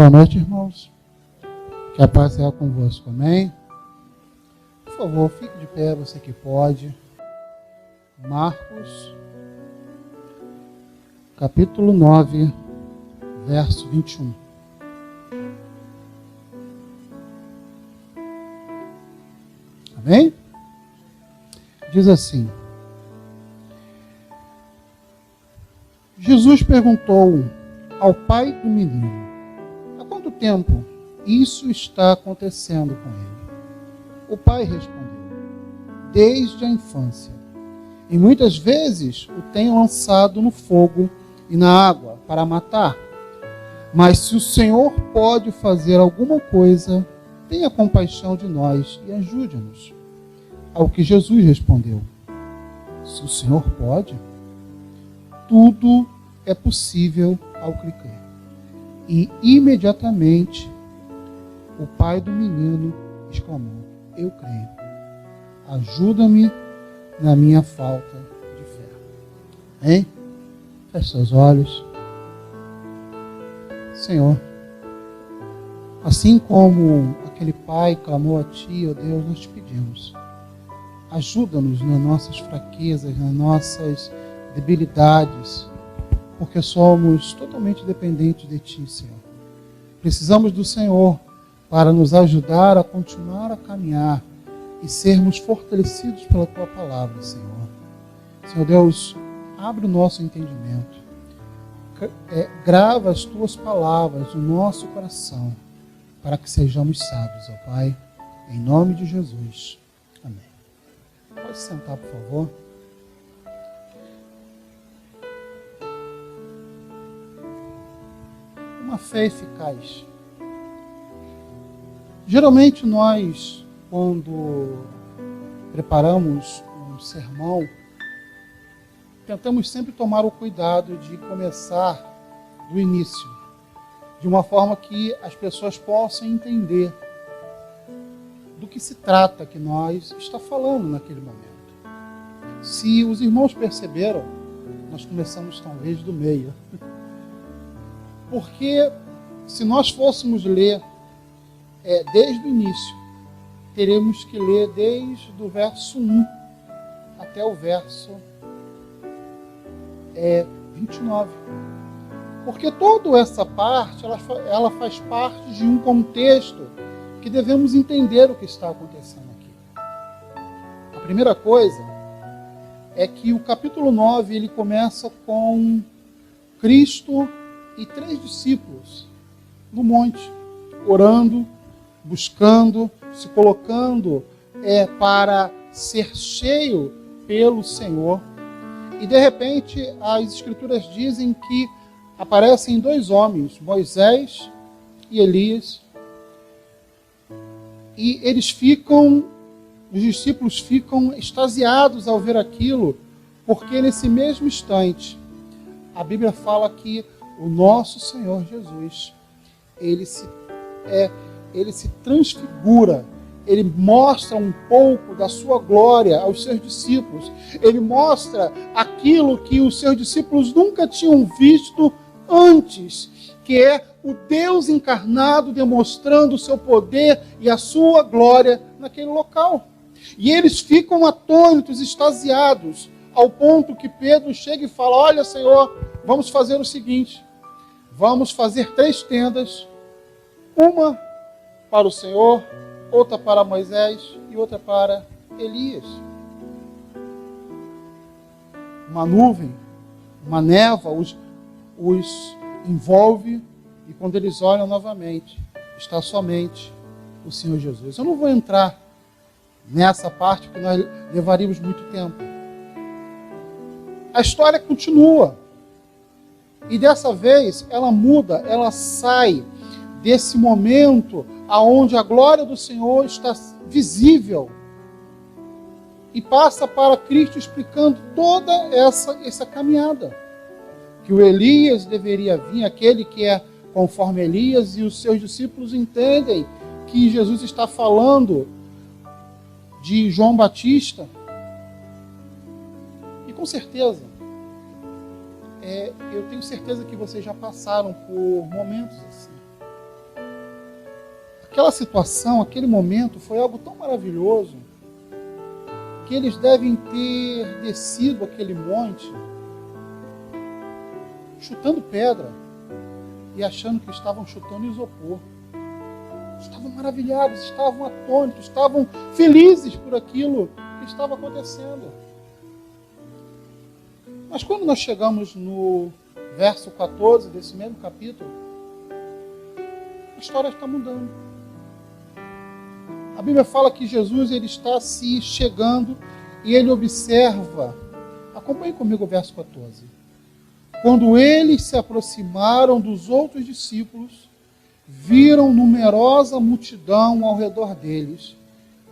Boa noite, irmãos. Que a paz seja convosco, amém? Por favor, fique de pé, você que pode. Marcos, capítulo 9, verso 21. Amém? Diz assim: Jesus perguntou ao pai do menino: há quanto tempo isso está acontecendo com ele? O pai respondeu: desde a infância. E muitas vezes o tem lançado no fogo e na água para matar. Mas se o Senhor pode fazer alguma coisa, tenha compaixão de nós e ajude-nos. Ao que Jesus respondeu: se o Senhor pode, tudo é possível ao que crê. E imediatamente o pai do menino exclamou: eu creio. Ajuda-me na minha falta de fé. Hein? Feche seus olhos. Senhor, assim como aquele pai clamou a Ti, ó Deus, nós te pedimos. Ajuda-nos nas nossas fraquezas, nas nossas debilidades, porque somos totalmente dependentes de Ti, Senhor. Precisamos do Senhor para nos ajudar a continuar a caminhar e sermos fortalecidos pela Tua palavra, Senhor. Senhor Deus, abre o nosso entendimento. Grava as Tuas palavras no nosso coração, para que sejamos sábios, ó Pai. Em nome de Jesus. Amém. Pode sentar, por favor. Uma fé eficaz. Geralmente nós, quando preparamos um sermão, tentamos sempre tomar o cuidado de começar do início, de uma forma que as pessoas possam entender do que se trata que nós está falando naquele momento. Se os irmãos perceberam, nós começamos talvez do meio. Porque se nós fôssemos ler desde o início, teremos que ler desde o verso 1 até o verso 29. Porque toda essa parte, ela faz parte de um contexto que devemos entender o que está acontecendo aqui. A primeira coisa é que o capítulo 9, ele começa com Cristo e 3 discípulos no monte, orando, buscando, se colocando para ser cheio pelo Senhor. E de repente as Escrituras dizem que aparecem 2 homens, Moisés e Elias, e os discípulos ficam extasiados ao ver aquilo, porque nesse mesmo instante a Bíblia fala que o nosso Senhor Jesus, ele se transfigura, ele mostra um pouco da sua glória aos seus discípulos, ele mostra aquilo que os seus discípulos nunca tinham visto antes, que é o Deus encarnado demonstrando o seu poder e a sua glória naquele local. E eles ficam atônitos, extasiados, ao ponto que Pedro chega e fala: olha, Senhor, vamos fazer o seguinte, vamos fazer 3 tendas, uma para o Senhor, outra para Moisés e outra para Elias. Uma nuvem, uma névoa os envolve, e quando eles olham novamente, está somente o Senhor Jesus. Eu não vou entrar nessa parte, porque nós levaríamos muito tempo. A história continua. E dessa vez ela muda, ela sai desse momento aonde a glória do Senhor está visível e passa para Cristo explicando toda essa caminhada. Que o Elias deveria vir, aquele que é conforme Elias, e os seus discípulos entendem que Jesus está falando de João Batista. E com certeza, eu tenho certeza que vocês já passaram por momentos assim. aquela situação, aquele momento foi algo tão maravilhoso que eles devem ter descido aquele monte chutando pedra e achando que estavam chutando isopor. Estavam maravilhados, estavam atônitos, estavam felizes por aquilo que estava acontecendo. Mas quando nós chegamos no verso 14 desse mesmo capítulo, a história está mudando. A Bíblia fala que Jesus ele está se chegando e ele observa. Acompanhe comigo o verso 14. Quando eles se aproximaram dos outros discípulos, viram numerosa multidão ao redor deles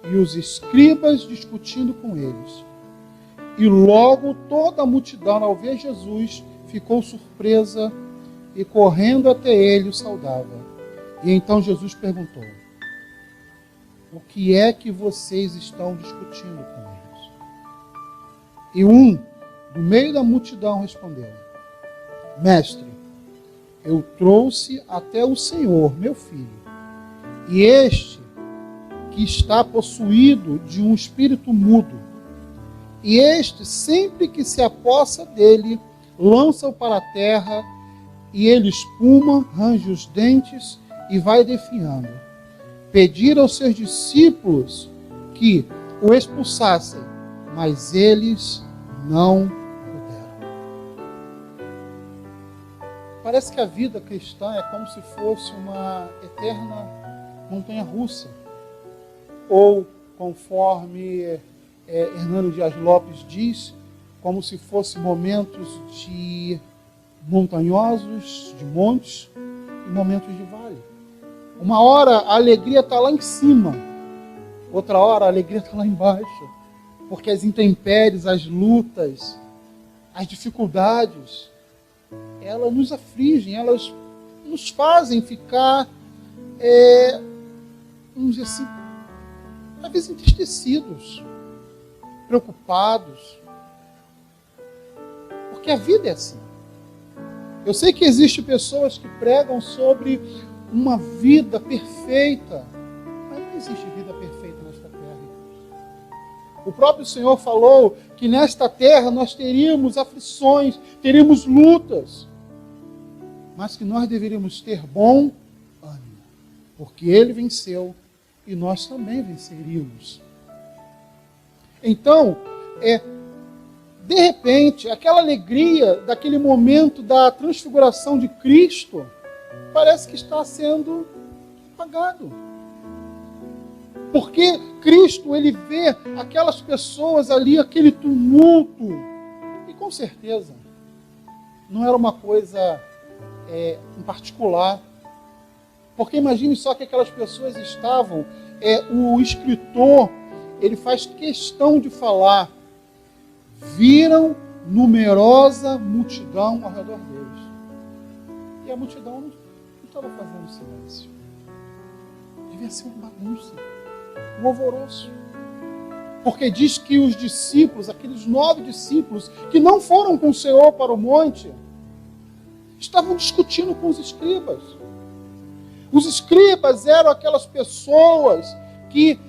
e os escribas discutindo com eles. E logo toda a multidão, ao ver Jesus, ficou surpresa e correndo até ele o saudava. E então Jesus perguntou: o que é que vocês estão discutindo com eles? E um, do meio da multidão, respondeu: Mestre, eu trouxe até o Senhor, meu filho, e este, que está possuído de um espírito mudo, e este, sempre que se apossa dele, lança-o para a terra, e ele espuma, range os dentes e vai definhando. Pedir aos seus discípulos que o expulsassem, mas eles não puderam. Parece que a vida cristã é como se fosse uma eterna montanha-russa. Ou, conforme Hernando Dias Lopes diz, como se fosse momentos de montanhosos, de montes, e momentos de vale. Uma hora a alegria está lá em cima, outra hora a alegria está lá embaixo, porque as intempéries, as lutas, as dificuldades, elas nos afligem, elas nos fazem ficar, vamos dizer assim, às vezes entristecidos, preocupados, porque a vida é assim. Eu sei que existem pessoas que pregam sobre uma vida perfeita, mas não existe vida perfeita nesta terra. O próprio Senhor falou que nesta terra nós teríamos aflições, teríamos lutas, mas que nós deveríamos ter bom ânimo, porque Ele venceu e nós também venceríamos. Então, de repente, aquela alegria daquele momento da transfiguração de Cristo parece que está sendo apagado. Porque Cristo, ele vê aquelas pessoas ali, aquele tumulto, e com certeza não era uma coisa em particular. Porque imagine só que aquelas pessoas estavam, o escritor, ele faz questão de falar, viram numerosa multidão ao redor deles. E a multidão não estava fazendo silêncio. Devia ser uma bagunça, um alvoroço. Porque diz que os discípulos, aqueles 9 discípulos, que não foram com o Senhor para o monte, estavam discutindo com os escribas. Os escribas eram aquelas pessoas que,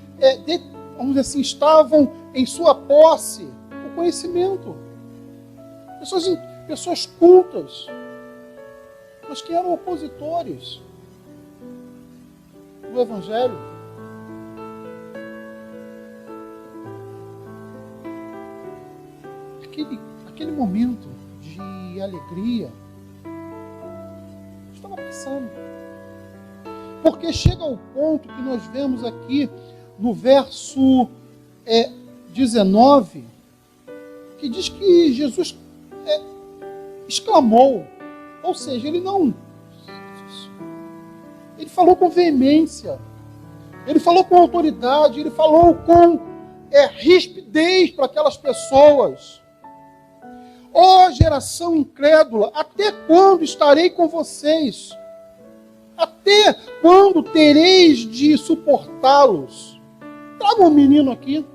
vamos dizer assim, estavam em sua posse o conhecimento. Pessoas cultas, mas que eram opositores do Evangelho. Aquele momento de alegria estava passando. Porque chega ao ponto que nós vemos aqui no verso 19, que diz que Jesus exclamou, ou seja, ele falou com veemência, ele falou com autoridade, ele falou com rispidez para aquelas pessoas. Ó geração incrédula, até quando estarei com vocês? Até quando tereis de suportá-los? Traga um menino aqui.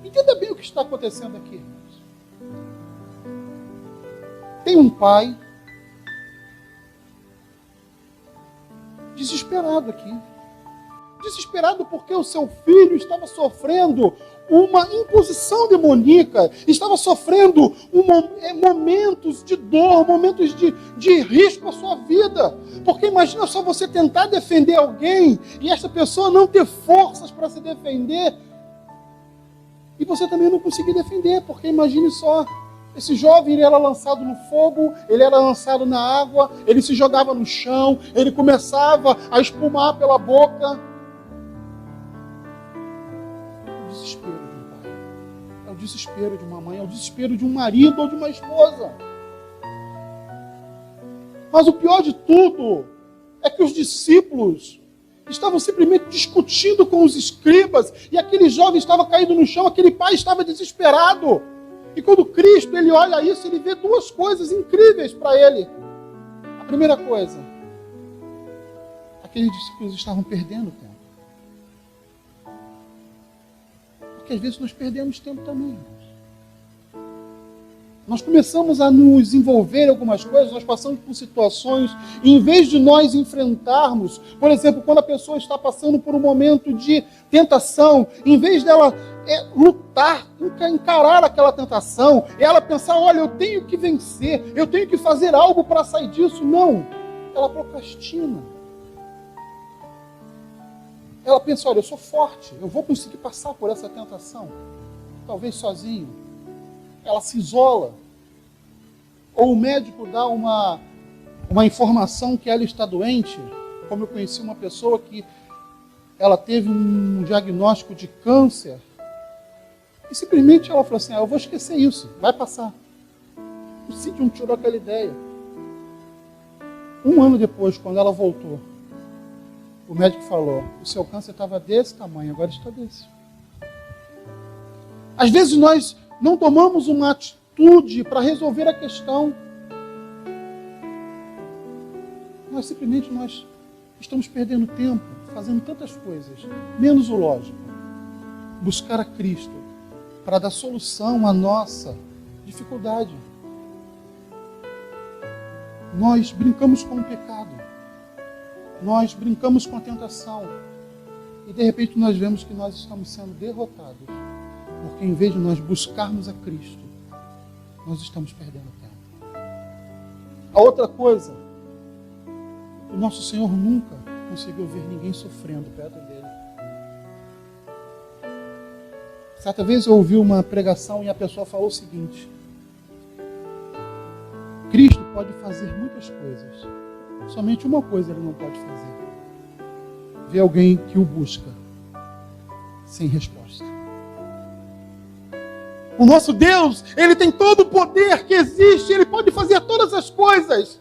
Entenda bem o que está acontecendo aqui, irmãos. Tem um pai desesperado aqui. Desesperado porque o seu filho estava sofrendo uma imposição demoníaca, estava sofrendo momentos de dor, momentos de risco à sua vida. Porque imagina só você tentar defender alguém e essa pessoa não ter forças para se defender e você também não conseguir defender, porque imagine só, esse jovem ele era lançado no fogo, ele era lançado na água, ele se jogava no chão, ele começava a espumar pela boca. O desespero de um pai, é o desespero de uma mãe, é o desespero de um marido ou de uma esposa. Mas o pior de tudo é que os discípulos estavam simplesmente discutindo com os escribas e aquele jovem estava caído no chão, aquele pai estava desesperado. E quando Cristo ele olha isso, ele vê duas coisas incríveis para ele. A primeira coisa, aqueles discípulos estavam perdendo tempo. Porque às vezes nós perdemos tempo também. Nós começamos a nos envolver em algumas coisas, nós passamos por situações, e em vez de nós enfrentarmos, por exemplo, quando a pessoa está passando por um momento de tentação, em vez dela lutar, encarar aquela tentação, ela pensar, olha, eu tenho que vencer, eu tenho que fazer algo para sair disso. Não, ela procrastina. Ela pensa, olha, eu sou forte, eu vou conseguir passar por essa tentação, talvez sozinho. Ela se isola. Ou o médico dá uma informação que ela está doente, como eu conheci uma pessoa que ela teve um diagnóstico de câncer, e simplesmente ela falou assim, eu vou esquecer isso, vai passar. O sítio não tirou aquela ideia. Um ano depois, quando ela voltou, o médico falou, o seu câncer estava desse tamanho, agora está desse. Às vezes nós não tomamos uma atitude para resolver a questão. Nós estamos perdendo tempo, fazendo tantas coisas, menos o lógico. Buscar a Cristo para dar solução à nossa dificuldade. Nós brincamos com o pecado. Nós brincamos com a tentação. E de repente nós vemos que nós estamos sendo derrotados. Porque em vez de nós buscarmos a Cristo, nós estamos perdendo tempo. A outra coisa, o nosso Senhor nunca conseguiu ver ninguém sofrendo perto dele. Certa vez eu ouvi uma pregação e a pessoa falou o seguinte: Cristo pode fazer muitas coisas, somente uma coisa ele não pode fazer: ver alguém que o busca sem resposta. O nosso Deus, Ele tem todo o poder que existe, Ele pode fazer todas as coisas.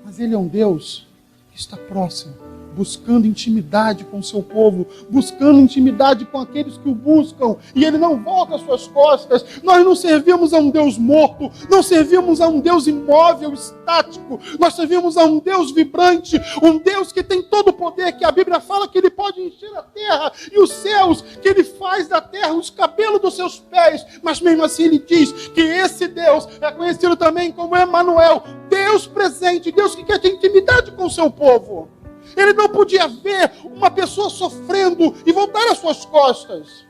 Mas Ele é um Deus que está próximo, buscando intimidade com o seu povo, buscando intimidade com aqueles que o buscam, e Ele não volta as suas costas. Nós não servimos a um Deus morto, não servimos a um Deus imóvel, estático, nós servimos a um Deus vibrante, um Deus que tem todo o poder, que a Bíblia fala que Ele pode encher a terra e os céus, que Ele faz da terra os cabelos dos seus pés, mas mesmo assim Ele diz que esse Deus é conhecido também como Emanuel, Deus presente, Deus que quer ter intimidade com o seu povo. Ele não podia ver uma pessoa sofrendo e voltar às suas costas.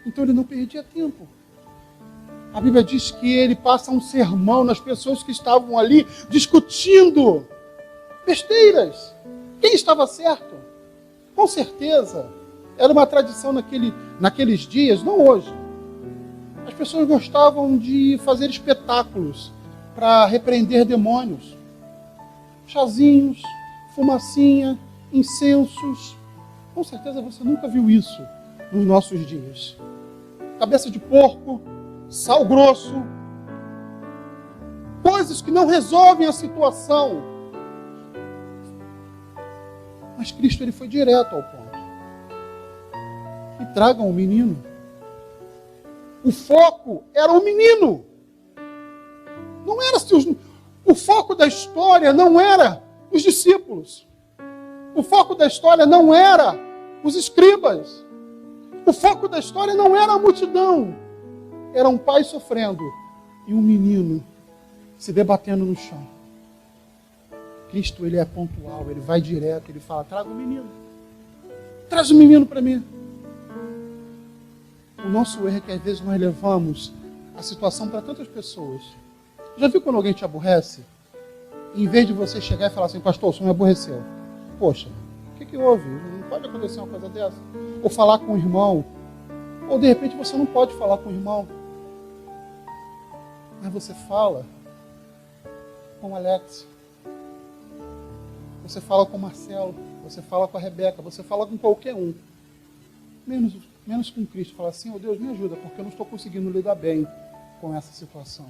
Então ele não perdia tempo. A Bíblia diz que ele passa um sermão nas pessoas que estavam ali discutindo besteiras. Quem estava certo? Com certeza, era uma tradição naqueles dias, não hoje. As pessoas gostavam de fazer espetáculos para repreender demônios. Chazinhos, fumacinha, incensos. Com certeza você nunca viu isso nos nossos dias. Cabeça de porco, sal grosso, coisas que não resolvem a situação. Mas Cristo ele foi direto ao ponto. E tragam o menino. O foco era o menino. Não era o foco da história não era os discípulos. O foco da história não era os escribas. O foco da história não era a multidão. Era um pai sofrendo e um menino se debatendo no chão. Cristo, ele é pontual, ele vai direto, ele fala, traga o menino. Traz o menino para mim. O nosso erro é que às vezes nós levamos a situação para tantas pessoas. Já viu quando alguém te aborrece? E em vez de você chegar e falar assim, pastor, o senhor me aborreceu. Poxa, o que houve? Não pode acontecer uma coisa dessa. Ou falar com o irmão. Ou de repente você não pode falar com o irmão. Mas você fala com o Alex. Você fala com o Marcelo. Você fala com a Rebeca. Você fala com qualquer um. Menos com Cristo. Fala assim, oh Deus, me ajuda, porque eu não estou conseguindo lidar bem com essa situação.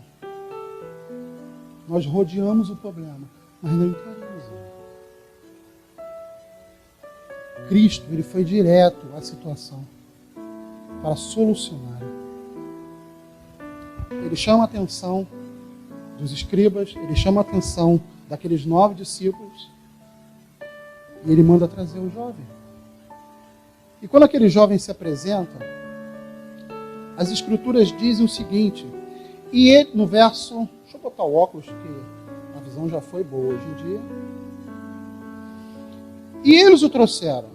Nós rodeamos o problema, mas não encaramos ele. Cristo, ele foi direto à situação para solucionar. Ele chama a atenção dos escribas, ele chama a atenção daqueles 9 discípulos e ele manda trazer o jovem. E quando aquele jovem se apresenta, as escrituras dizem o seguinte, e ele, no verso, deixa eu botar o óculos, que a visão já foi boa hoje em dia. E eles o trouxeram.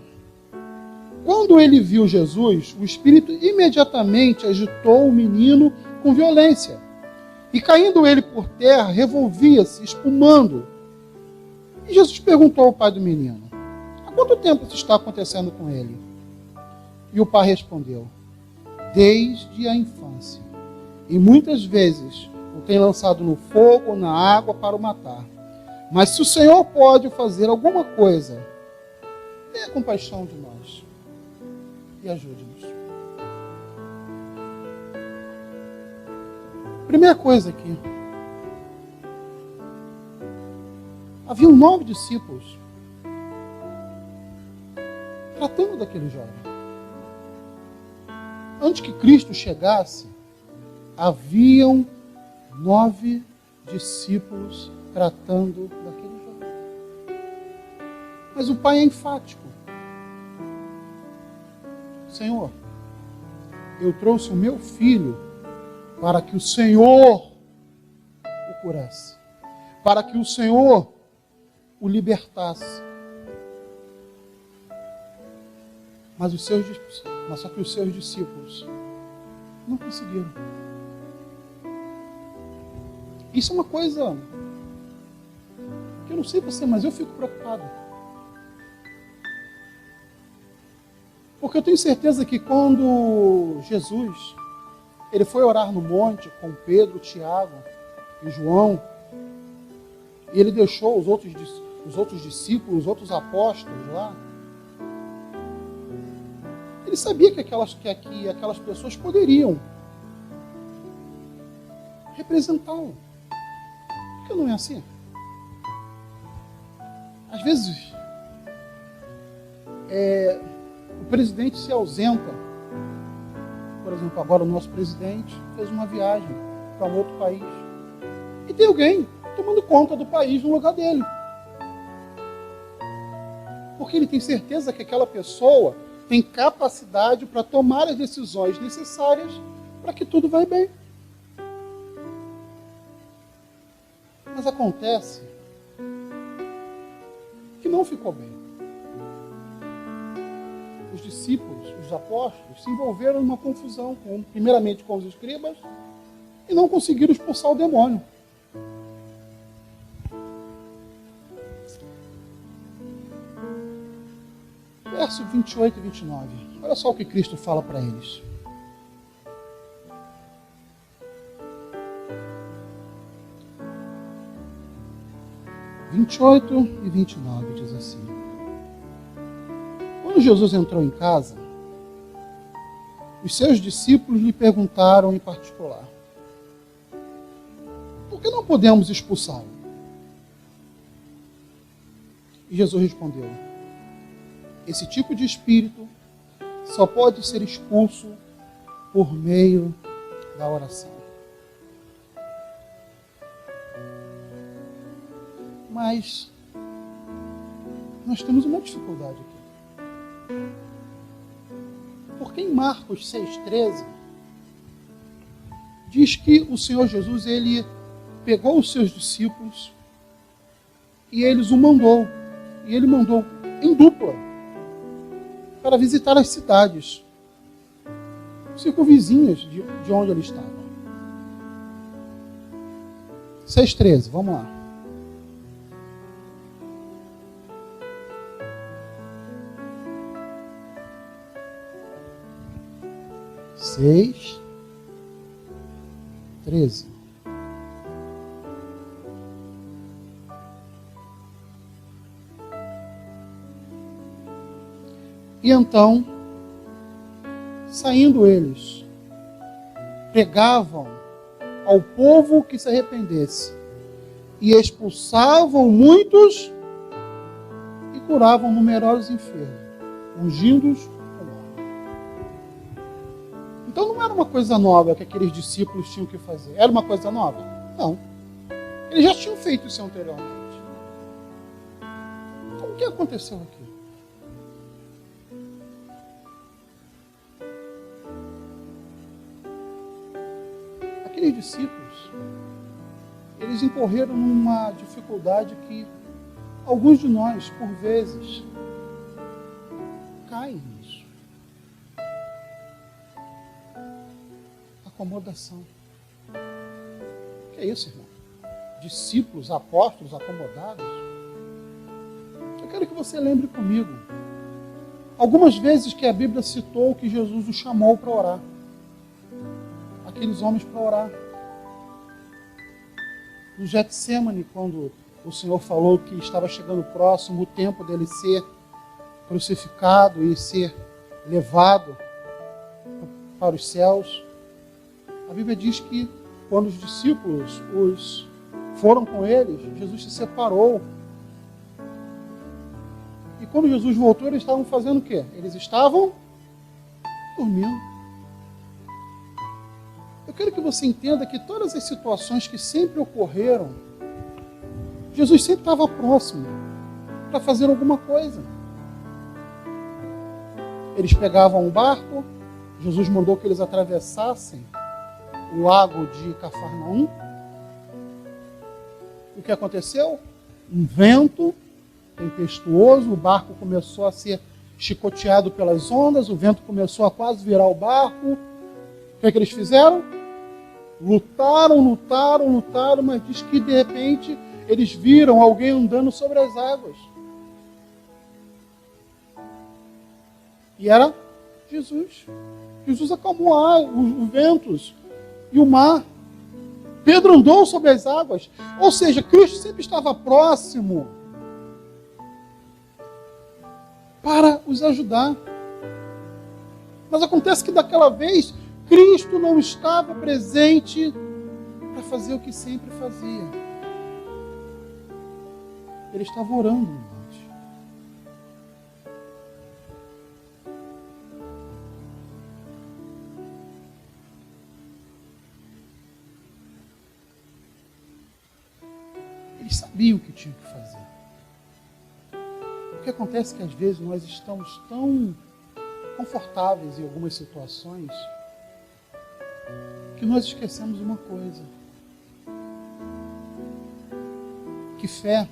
Quando ele viu Jesus, o Espírito imediatamente agitou o menino com violência. E caindo ele por terra, revolvia-se, espumando. E Jesus perguntou ao pai do menino, há quanto tempo isso está acontecendo com ele? E o pai respondeu, desde a infância. E muitas vezes o tem lançado no fogo ou na água para o matar. Mas se o Senhor pode fazer alguma coisa, tenha compaixão de nós e ajude-nos. Primeira coisa aqui. Haviam 9 discípulos tratando daquele jovem. Antes que Cristo chegasse, haviam 9 discípulos tratando daquele jovem. Mas o pai é enfático. Senhor, eu trouxe o meu filho para que o Senhor o curasse, para que o Senhor o libertasse. Mas só que os seus discípulos não conseguiram. Isso é uma coisa que eu não sei você, mas eu fico preocupado. Porque eu tenho certeza que quando Jesus ele foi orar no monte com Pedro, Tiago e João, e ele deixou os outros discípulos, os outros apóstolos lá, ele sabia que aquelas pessoas poderiam representá-lo. Por que não é assim? Às vezes, o presidente se ausenta. Por exemplo, agora o nosso presidente fez uma viagem para um outro país. E tem alguém tomando conta do país no lugar dele. Porque ele tem certeza que aquela pessoa tem capacidade para tomar as decisões necessárias para que tudo vá bem. Mas acontece que não ficou bem. Os discípulos, os apóstolos, se envolveram numa confusão, primeiramente com os escribas, e não conseguiram expulsar o demônio. Verso 28 e 29. Olha só o que Cristo fala para eles. (28 e 29) diz assim. Quando Jesus entrou em casa, os seus discípulos lhe perguntaram em particular, por que não podemos expulsá-lo? E Jesus respondeu, esse tipo de espírito só pode ser expulso por meio da oração. Mas nós temos uma dificuldade aqui. Porque em Marcos 6,13 diz que o Senhor Jesus ele pegou os seus discípulos e eles o mandou. E ele mandou em dupla para visitar as cidades circunvizinhas de onde ele estava. 6:13, vamos lá. Seis, 13. E então, saindo eles, pregavam ao povo que se arrependesse, e expulsavam muitos e curavam numerosos enfermos, ungindo-os com óleo. Então não era uma coisa nova que aqueles discípulos tinham que fazer. Era uma coisa nova? Não. Eles já tinham feito isso anteriormente. Então o que aconteceu aqui? Aqueles discípulos, eles incorreram numa dificuldade que alguns de nós, por vezes, caem nisso. Acomodação. O que é isso, irmão? Discípulos, apóstolos acomodados? Eu quero que você lembre comigo algumas vezes que a Bíblia citou que Jesus os chamou para orar. Aqueles homens para orar. No Getsemane, quando o Senhor falou que estava chegando próximo o tempo dele ser crucificado e ser levado para os céus, a Bíblia diz que quando os discípulos foram com eles, Jesus se separou. E quando Jesus voltou, eles estavam fazendo o quê? Eles estavam dormindo. Eu quero que você entenda que todas as situações que sempre ocorreram, Jesus sempre estava próximo para fazer alguma coisa. Eles pegavam um barco, Jesus mandou que eles atravessassem o lago de Cafarnaum. O que aconteceu? Um vento tempestuoso, o barco começou a ser chicoteado pelas ondas, o vento começou a quase virar o barco. O que é que eles fizeram? Lutaram, mas diz que de repente eles viram alguém andando sobre as águas. E era Jesus. Jesus acalmou os ventos e o mar. Pedro andou sobre as águas. Ou seja, Cristo sempre estava próximo para os ajudar. Mas acontece que daquela vez Cristo não estava presente para fazer o que sempre fazia. Ele estava orando no monte. Eles sabiam o que tinham que fazer. O que acontece é que às vezes nós estamos tão confortáveis em algumas situações que nós esquecemos uma coisa. Que fé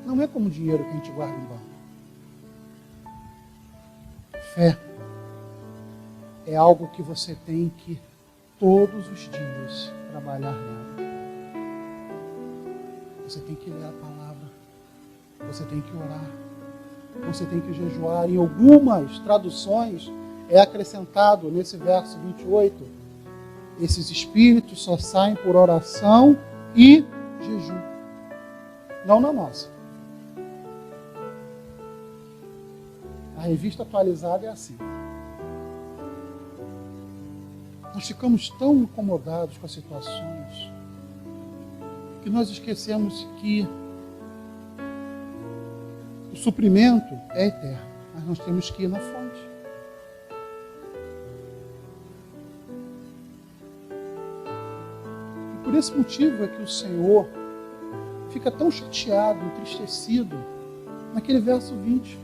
não é como dinheiro que a gente guarda em banco. Fé é algo que você tem que todos os dias trabalhar nela. Você tem que ler a palavra. Você tem que orar. Você tem que jejuar. Em algumas traduções é acrescentado nesse verso 28, esses espíritos só saem por oração e jejum. Não na nossa. A revista atualizada é assim. Nós ficamos tão incomodados com as situações que nós esquecemos que o suprimento é eterno, mas nós temos que ir na fonte. E por esse motivo é que o Senhor fica tão chateado, entristecido, naquele verso 20.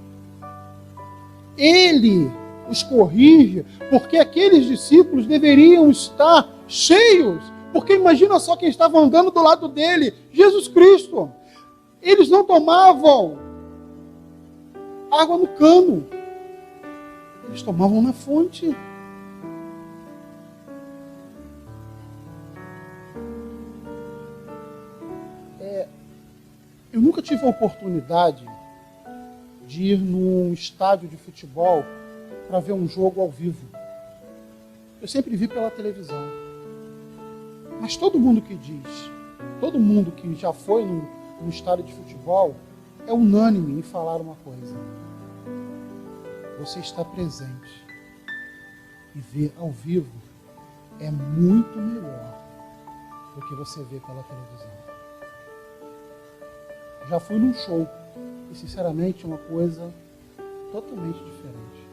Ele os corrige, porque aqueles discípulos deveriam estar cheios, Porque imagina só quem estava andando do lado dele, Jesus Cristo. Eles não tomavam água no cano, eles tomavam na fonte. Eu nunca tive a oportunidade de ir num estádio de futebol para ver um jogo ao vivo. Eu sempre vi pela televisão. Mas todo mundo que diz, todo mundo que já foi num estádio de futebol, é unânime em falar uma coisa: você está presente e ver ao vivo é muito melhor do que você vê pela televisão. Já fui num show e, sinceramente, é uma coisa totalmente diferente.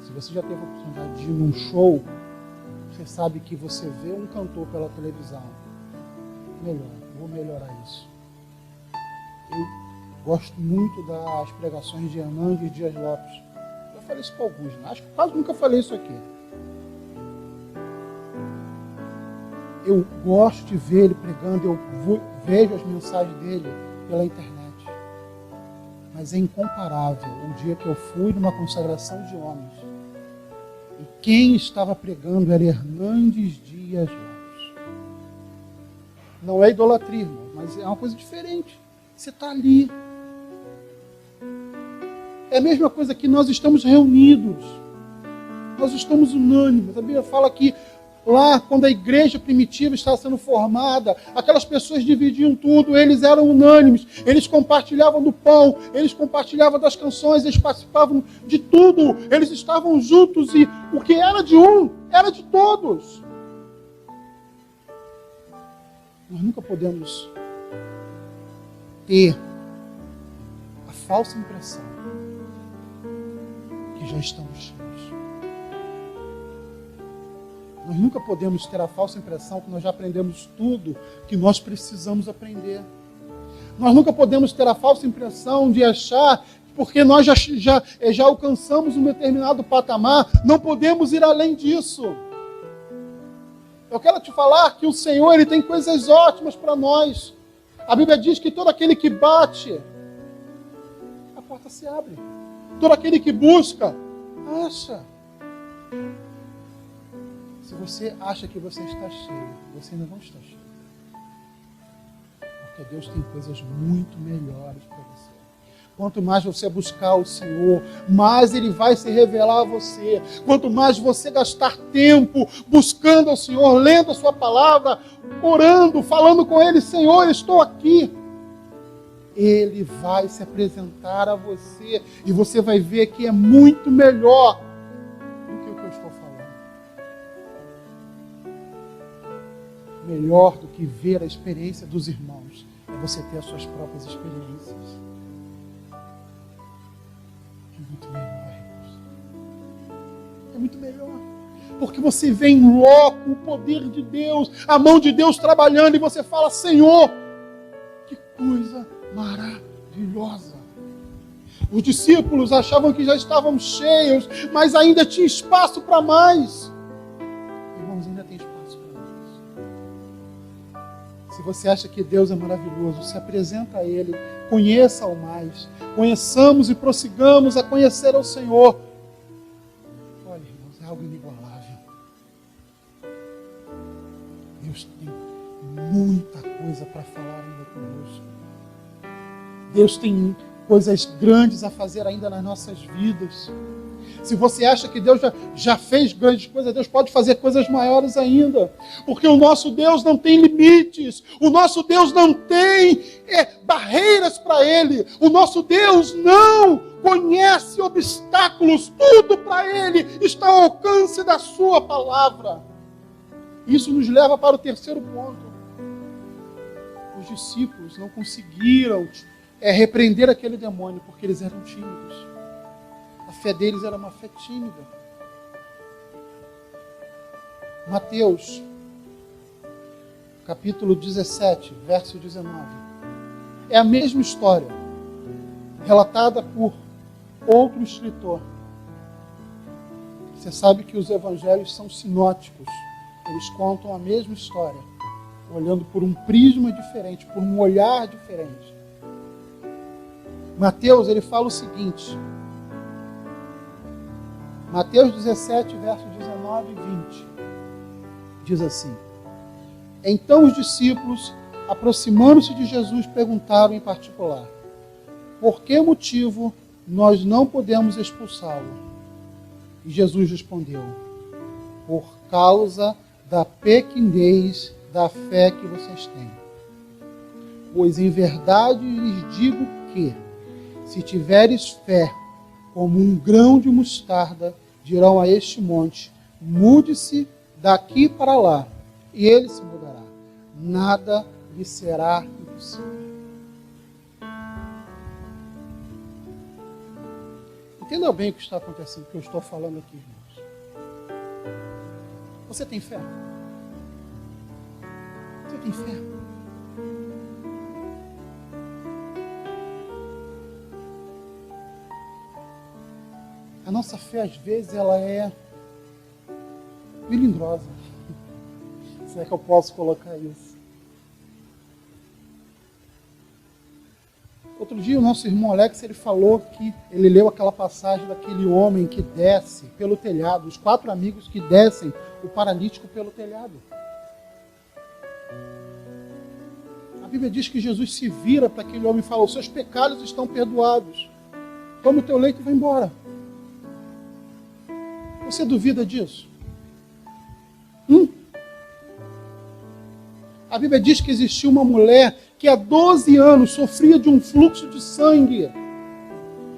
Se você já teve a oportunidade de ir num show, você sabe que você vê um cantor pela televisão. Melhor, vou melhorar isso. Eu gosto muito das pregações de Hernandes Dias Lopes. Já falei isso para alguns, né? Acho que quase nunca falei isso aqui. Eu gosto de ver ele pregando, eu vejo as mensagens dele pela internet. Mas é incomparável o dia que eu fui numa consagração de homens e quem estava pregando era Hernandes Dias Lopes. Não é idolatria, irmão, mas é uma coisa diferente. Você está ali. É a mesma coisa que nós estamos reunidos. Nós estamos unânimes. A Bíblia fala que lá, quando a igreja primitiva estava sendo formada, aquelas pessoas dividiam tudo, eles eram unânimes, eles compartilhavam do pão, eles compartilhavam das canções, eles participavam de tudo, eles estavam juntos e o que era de um, era de todos. Nós nunca podemos ter a falsa impressão que já estamos cheios. Nós nunca podemos ter a falsa impressão que nós já aprendemos tudo que nós precisamos aprender. Nós nunca podemos ter a falsa impressão de achar que porque nós já alcançamos um determinado patamar, não podemos ir além disso. Eu quero te falar que o Senhor ele tem coisas ótimas para nós. A Bíblia diz que todo aquele que bate, a porta se abre. Todo aquele que busca, acha. Se você acha que você está cheio, você ainda não está cheio. Porque Deus tem coisas muito melhores para você. Quanto mais você buscar o Senhor, mais Ele vai se revelar a você. Quanto mais você gastar tempo buscando ao Senhor, lendo a sua palavra, orando, falando com Ele, Senhor, estou aqui. Ele vai se apresentar a você e você vai ver que é muito melhor do que o que eu estou falando. Melhor do que ver a experiência dos irmãos é você ter as suas próprias experiências. É muito melhor, irmãos. É muito melhor. Porque você vê em loco o poder de Deus, a mão de Deus trabalhando, e você fala, Senhor, que coisa maravilhosa. Os discípulos achavam que já estavam cheios, mas ainda tinha espaço para mais. Irmãos, ainda tem espaço para mais. Se você acha que Deus é maravilhoso, se apresenta a Ele, conheça-o mais. Conheçamos e prossigamos a conhecer ao Senhor. Olha, irmãos, é algo inigualável. Deus tem muita coisa para falar ainda conosco. Deus tem coisas grandes a fazer ainda nas nossas vidas. Se você acha que Deus já fez grandes coisas, Deus pode fazer coisas maiores ainda. Porque o nosso Deus não tem limites. O nosso Deus não tem barreiras para Ele. O nosso Deus não conhece obstáculos. Tudo para Ele está ao alcance da sua palavra. Isso nos leva para o terceiro ponto. Os discípulos não conseguiram repreender aquele demônio porque eles eram tímidos. A fé deles era uma fé tímida. Mateus, capítulo 17, verso 19. É a mesma história, relatada por outro escritor. Você sabe que os evangelhos são sinóticos. eles contam a mesma história, olhando por um prisma diferente, por um olhar diferente. Mateus, ele fala o seguinte, Mateus 17, versos 19 e 20, diz assim: Então os discípulos, aproximando-se de Jesus, perguntaram em particular: Por que motivo nós não podemos expulsá-lo? E Jesus respondeu: Por causa da pequenez da fé que vocês têm. Pois em verdade lhes digo que, se tiveres fé como um grão de mostarda, dirão a este monte: mude-se daqui para lá, e ele se mudará. Nada lhe será impossível. Entenda bem o que está acontecendo, o que eu estou falando aqui, irmãos. Você tem fé? Você tem fé? A nossa fé, às vezes, ela é melindrosa. Se é que eu posso colocar isso. Outro dia, o nosso irmão Alex, ele falou que ele leu aquela passagem daquele homem que desce pelo telhado, os 4 amigos que descem o paralítico pelo telhado. A Bíblia diz que Jesus se vira para aquele homem e fala: os seus pecados estão perdoados. Toma o teu leito e vai embora. Você duvida disso? A Bíblia diz que existia uma mulher que há 12 anos sofria de um fluxo de sangue.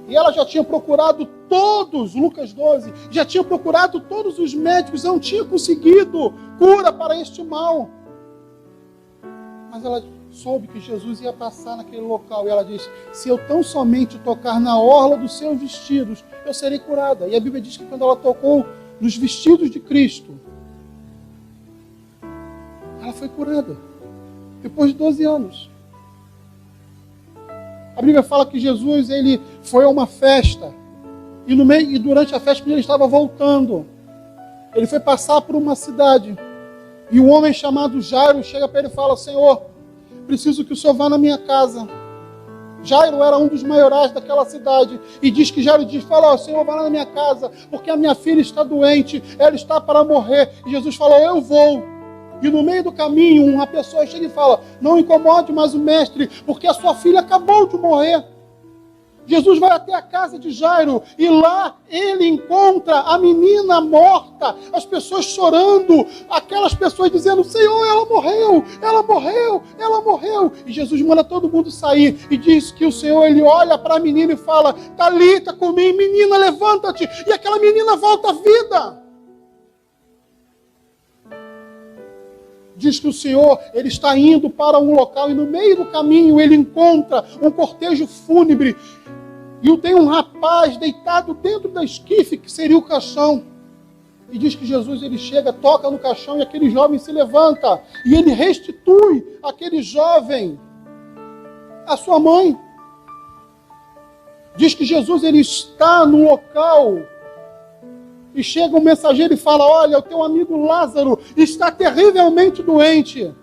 E ela já tinha procurado todos, Lucas 12, já tinha procurado todos os médicos, não tinha conseguido cura para este mal. Mas ela soube que Jesus ia passar naquele local. E ela disse: se eu tão somente tocar na orla dos seus vestidos, eu serei curada. E a Bíblia diz que quando ela tocou nos vestidos de Cristo, ela foi curada. Depois de 12 anos. A Bíblia fala que Jesus, ele foi a uma festa. E durante a festa, quando ele estava voltando, ele foi passar por uma cidade. E um homem chamado Jairo chega para ele e fala: Senhor, preciso que o Senhor vá na minha casa. Jairo era um dos maiorais daquela cidade. E diz que Jairo fala: Senhor, vá lá na minha casa, porque a minha filha está doente, ela está para morrer. E Jesus falou: eu vou. E no meio do caminho, uma pessoa chega e fala: não incomode mais o mestre, porque a sua filha acabou de morrer. Jesus vai até a casa de Jairo e lá ele encontra a menina morta, as pessoas chorando, aquelas pessoas dizendo: Senhor, ela morreu, ela morreu, ela morreu. E Jesus manda todo mundo sair e diz que o Senhor, ele olha para a menina e fala: Talita cumi, menina, levanta-te. E aquela menina volta à vida. Diz que o Senhor, ele está indo para um local e no meio do caminho ele encontra um cortejo fúnebre e tem um rapaz deitado dentro da esquife, que seria o caixão. E diz que Jesus, ele chega, toca no caixão e aquele jovem se levanta e ele restitui aquele jovem à sua mãe. Diz que Jesus, ele está no local e chega um mensageiro e fala: olha, o teu amigo Lázaro está terrivelmente doente.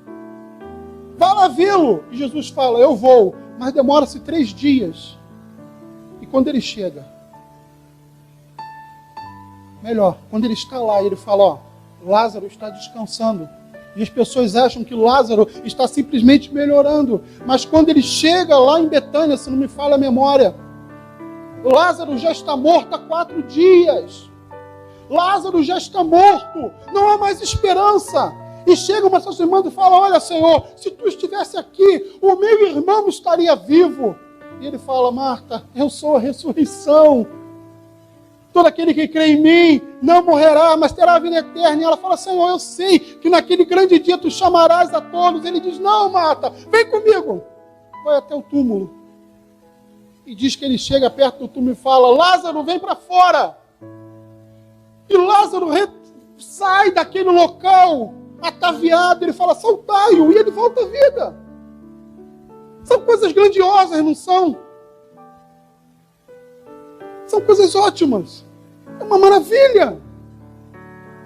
Vá lá vê-lo. E Jesus fala: eu vou, mas demora-se 3 dias. E quando ele chega, melhor, quando ele está lá, ele fala: ó, Lázaro está descansando. E as pessoas acham que Lázaro está simplesmente melhorando. Mas quando ele chega lá em Betânia, se não me falha a memória, Lázaro já está morto há 4 dias. Lázaro já está morto, não há mais esperança. E chega uma pessoa irmã e fala: olha, Senhor, se tu estivesse aqui, o meu irmão estaria vivo. E ele fala: Marta, eu sou a ressurreição. Todo aquele que crê em mim não morrerá, mas terá a vida eterna. E ela fala: Senhor, eu sei que naquele grande dia tu chamarás a todos. Ele diz: não, Marta, vem comigo. Vai até o túmulo. E diz que ele chega perto do túmulo e fala: Lázaro, vem para fora. E Lázaro sai daquele local ataviado, ele fala: soltai-o, e ele volta à vida. São coisas grandiosas, não são? São coisas ótimas. É uma maravilha.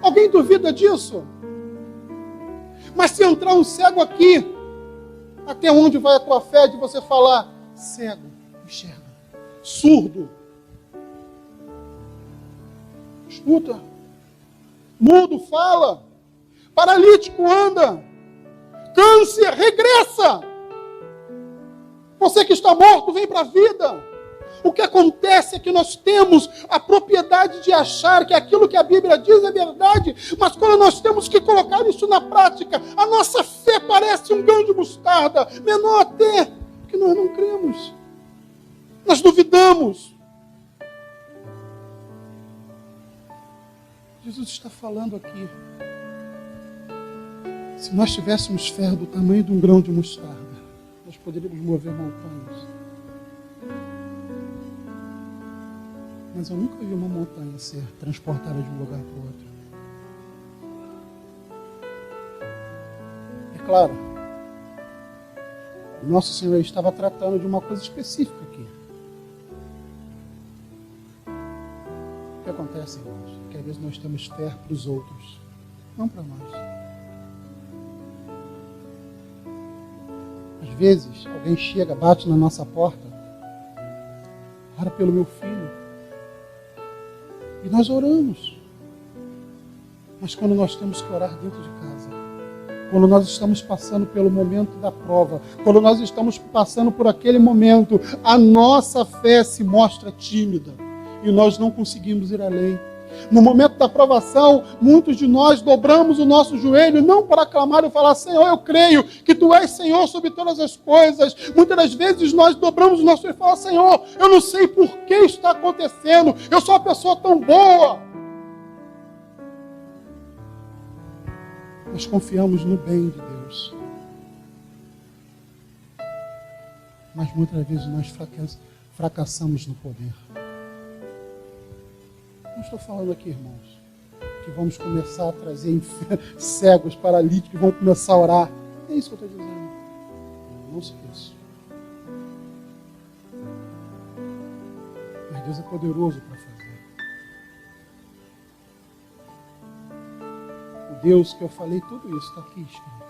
Alguém duvida disso? Mas se entrar um cego aqui, até onde vai a tua fé de você falar? Cego, enxerga. Surdo, escuta. Mudo, fala. Paralítico, anda. Câncer, regressa. Você que está morto, vem para a vida. O que acontece é que nós temos a propriedade de achar que aquilo que a Bíblia diz é verdade, mas quando nós temos que colocar isso na prática, a nossa fé parece um grão de mostarda, menor até, porque nós não cremos. Nós duvidamos. Jesus está falando aqui. Se nós tivéssemos fé do tamanho de um grão de mostarda, nós poderíamos mover montanhas. Mas eu nunca vi uma montanha ser transportada de um lugar para o outro. É claro, o nosso Senhor estava tratando de uma coisa específica aqui. O que acontece, irmãos? É que às vezes nós temos fé para os outros, não para nós. Às vezes, alguém chega, bate na nossa porta, ora pelo meu filho. E nós oramos. Mas quando nós temos que orar dentro de casa, quando nós estamos passando pelo momento da prova, quando nós estamos passando por aquele momento, a nossa fé se mostra tímida e nós não conseguimos ir além. No momento da provação, muitos de nós dobramos o nosso joelho, não para clamar e falar: Senhor, eu creio que Tu és Senhor sobre todas as coisas. Muitas das vezes nós dobramos o nosso joelho e falamos: Senhor, eu não sei por que está acontecendo, eu sou uma pessoa tão boa. Nós confiamos no bem de Deus. Mas muitas vezes nós fracassamos no poder. Não estou falando aqui, irmãos, que vamos começar a trazer cegos, paralíticos, que vão começar a orar. É isso que eu estou dizendo. Não se esqueça. Mas Deus é poderoso para fazer. O Deus que eu falei, tudo isso está aqui escrito.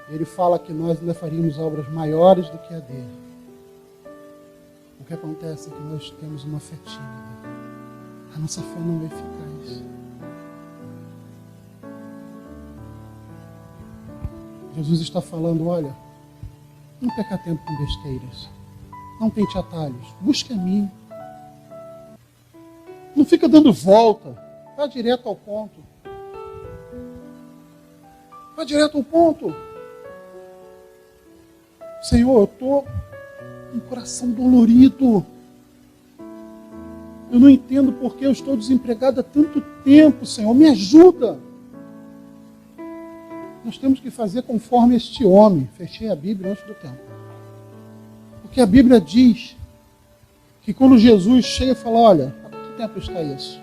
Ele fala que nós ainda faríamos obras maiores do que a dele. O que acontece é que nós temos uma fé tímida. A nossa fé não é eficaz. Jesus está falando: olha, não perca tempo com besteiras. Não tente atalhos. Busque a mim. Não fica dando volta. Vá direto ao ponto. Vá direto ao ponto. Senhor, eu estou com o coração dolorido. Eu não entendo porque eu estou desempregado há tanto tempo, Senhor. Me ajuda. Nós temos que fazer conforme este homem. Fechei a Bíblia antes do tempo. Porque a Bíblia diz que quando Jesus chega e fala: olha, há quanto tempo está isso?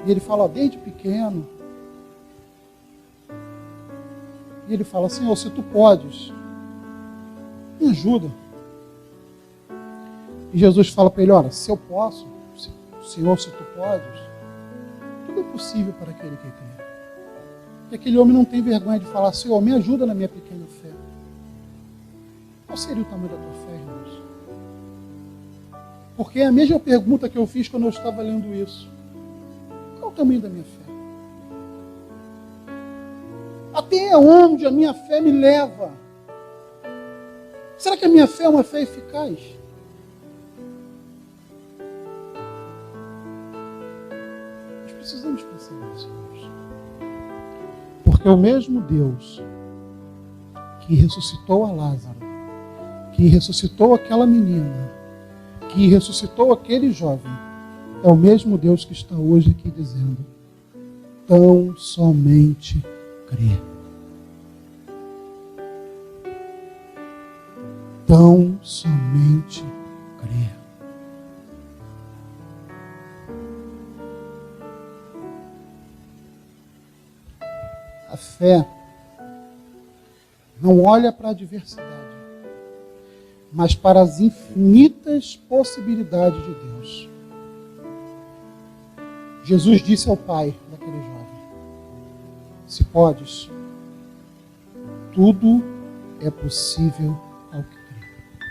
E ele fala: desde pequeno. E ele fala: Senhor, se Tu podes, me ajuda. E Jesus fala para ele: olha, se eu posso, Senhor, se Tu podes, tudo é possível para aquele que crê. E aquele homem não tem vergonha de falar: Senhor, me ajuda na minha pequena fé. Qual seria o tamanho da tua fé, irmãos? Porque é a mesma pergunta que eu fiz quando eu estava lendo isso. Qual o tamanho da minha fé? Até onde a minha fé me leva? Será que a minha fé é uma fé eficaz? Precisamos pensar nisso, irmãos. Porque o mesmo Deus que ressuscitou a Lázaro, que ressuscitou aquela menina, que ressuscitou aquele jovem, é o mesmo Deus que está hoje aqui dizendo: tão somente crê. Tão somente crê. A fé não olha para a adversidade, mas para as infinitas possibilidades de Deus. Jesus disse ao pai daquele jovem: se podes, tudo é possível ao que crê.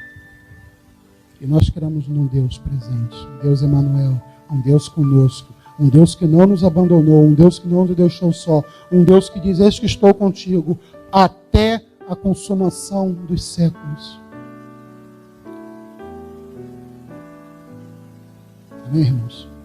E nós cremos num Deus presente, um Deus Emanuel, um Deus conosco, um Deus que não nos abandonou, um Deus que não nos deixou só, um Deus que diz: eis que estou contigo até a consumação dos séculos. Amém, irmãos?